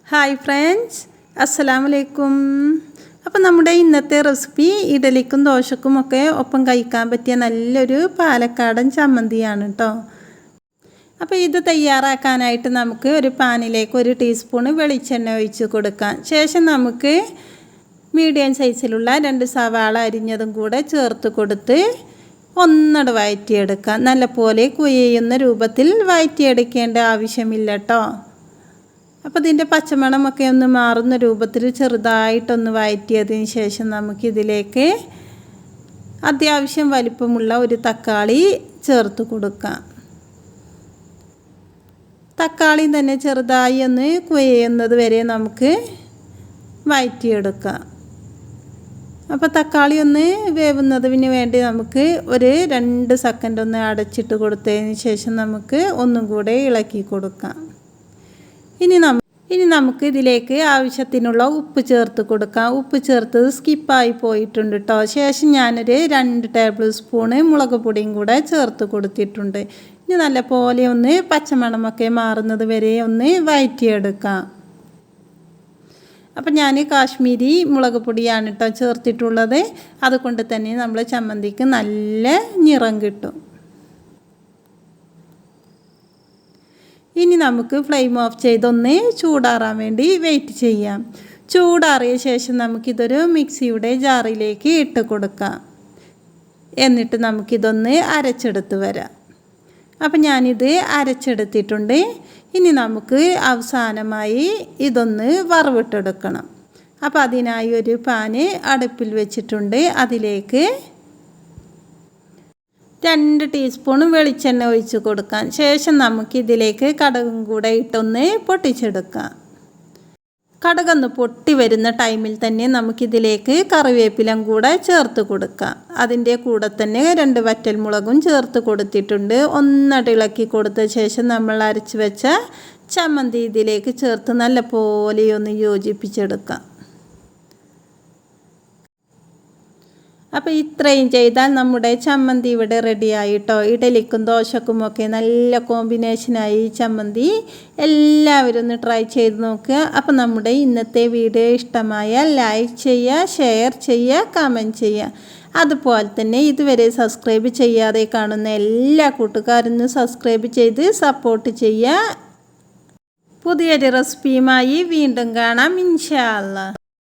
Hi friends, അസ്സലാമലൈക്കും. അപ്പോൾ നമ്മുടെ ഇന്നത്തെ റെസിപ്പി ഇഡലിക്കും ദോശക്കുമൊക്കെ ഒപ്പം കഴിക്കാൻ പറ്റിയ നല്ലൊരു പാലക്കാടൻ ചമ്മന്തിയാണ് കേട്ടോ. അപ്പോൾ ഇത് തയ്യാറാക്കാനായിട്ട് നമുക്ക് ഒരു പാനിലേക്ക് 1 ടീസ്പൂൺ വെളിച്ചെണ്ണ ഒഴിച്ച് കൊടുക്കാം. ശേഷം നമുക്ക് മീഡിയം സൈസിലുള്ള 2 സവാള അരിഞ്ഞതും കൂടെ ചേർത്ത് കൊടുത്ത് ഒന്നട് വഴറ്റിയെടുക്കാം. നല്ലപോലെ കുഴയുന്ന രൂപത്തിൽ വഴറ്റിയെടുക്കേണ്ട ആവശ്യമില്ല കേട്ടോ. അപ്പോൾ ഇതിൻ്റെ പച്ചമണമൊക്കെ ഒന്ന് മാറുന്ന രൂപത്തിൽ ചെറുതായിട്ടൊന്ന് വഴറ്റിയതിന് ശേഷം നമുക്കിതിലേക്ക് അത്യാവശ്യം വലിപ്പമുള്ള ഒരു തക്കാളി ചേർത്ത് കൊടുക്കാം. തക്കാളി തന്നെ ചെറുതായി ഒന്ന് കുഴയുന്നത് വരെ നമുക്ക് വഴറ്റിയെടുക്കാം. അപ്പോൾ തക്കാളി ഒന്ന് വേവുന്നതിന് വേണ്ടി നമുക്ക് ഒരു 2 സെക്കൻഡ് ഒന്ന് അടച്ചിട്ട് കൊടുത്തതിന് ശേഷം നമുക്ക് ഒന്നും കൂടെ ഇളക്കി കൊടുക്കാം. ഇനി നമുക്ക് ഇതിലേക്ക് ആവശ്യത്തിനുള്ള ഉപ്പ് ചേർത്ത് കൊടുക്കാം. ഉപ്പ് ചേർത്തത് സ്കിപ്പായി പോയിട്ടുണ്ട് കേട്ടോ. ശേഷം ഞാനൊരു 2 ടേബിൾ സ്പൂണ് മുളക് പൊടിയും കൂടെ ചേർത്ത് കൊടുത്തിട്ടുണ്ട്. ഇനി നല്ലപോലെ ഒന്ന് പച്ചമണമൊക്കെ മാറുന്നത് വരെ ഒന്ന് വഴറ്റിയെടുക്കാം. അപ്പം ഞാൻ കാശ്മീരി മുളക് പൊടിയാണ് കേട്ടോ ചേർത്തിട്ടുള്ളത്. അതുകൊണ്ട് തന്നെ നമ്മൾ ചമ്മന്തിക്ക് നല്ല നിറം കിട്ടും. ഇനി നമുക്ക് ഫ്ലെയിം ഓഫ് ചെയ്തൊന്ന് ചൂടാറാൻ വേണ്ടി വെയിറ്റ് ചെയ്യാം. ചൂടാറിയ ശേഷം നമുക്കിതൊരു മിക്സിയുടെ ജാറിലേക്ക് ഇട്ട് കൊടുക്കാം. എന്നിട്ട് നമുക്കിതൊന്ന് അരച്ചെടുത്ത് വരാം. അപ്പം ഞാനിത് അരച്ചെടുത്തിട്ടുണ്ട്. ഇനി നമുക്ക് അവസാനമായി ഇതൊന്ന് വറവിട്ടെടുക്കണം. അപ്പോൾ അതിനായി ഒരു പാന് അടുപ്പിൽ വെച്ചിട്ടുണ്ട്. അതിലേക്ക് 2 ടീസ്പൂൺ വെളിച്ചെണ്ണ ഒഴിച്ച് കൊടുക്കാം. ശേഷം നമുക്കിതിലേക്ക് കടുകും കൂടെ ഇട്ടൊന്ന് പൊട്ടിച്ചെടുക്കാം. കടുകൊന്ന് പൊട്ടി വരുന്ന ടൈമിൽ തന്നെ നമുക്കിതിലേക്ക് കറിവേപ്പിലയും കൂടെ ചേർത്ത് കൊടുക്കാം. അതിൻ്റെ കൂടെ തന്നെ 2 വറ്റൽമുളകും ചേർത്ത് കൊടുത്തിട്ടുണ്ട്. ഒന്നടി ഇളക്കി കൊടുത്ത ശേഷം നമ്മൾ അരച്ച് വെച്ച ചമ്മന്തി ഇതിലേക്ക് ചേർത്ത് നല്ലപോലെ ഒന്ന് യോജിപ്പിച്ചെടുക്കാം. അപ്പോൾ ഇത്രയും ചെയ്താൽ നമ്മുടെ ചമ്മന്തി ഇവിടെ റെഡിയായിട്ടോ. ഇഡലിക്കും ദോശക്കുമൊക്കെ നല്ല കോമ്പിനേഷനായി ഈ ചമ്മന്തി. എല്ലാവരും ഒന്ന് ട്രൈ ചെയ്ത് നോക്കുക. അപ്പോൾ നമ്മുടെ ഇന്നത്തെ വീഡിയോ ഇഷ്ടമായാൽ ലൈക്ക് ചെയ്യുക, ഷെയർ ചെയ്യുക, കമൻറ്റ് ചെയ്യുക. അതുപോലെ തന്നെ ഇതുവരെ സബ്സ്ക്രൈബ് ചെയ്യാതെ കാണുന്ന എല്ലാ കൂട്ടുകാരും സബ്സ്ക്രൈബ് ചെയ്ത് സപ്പോർട്ട് ചെയ്യുക. പുതിയൊരു റെസിപ്പിയുമായി വീണ്ടും കാണാം ഇൻഷാ അല്ലാഹ്.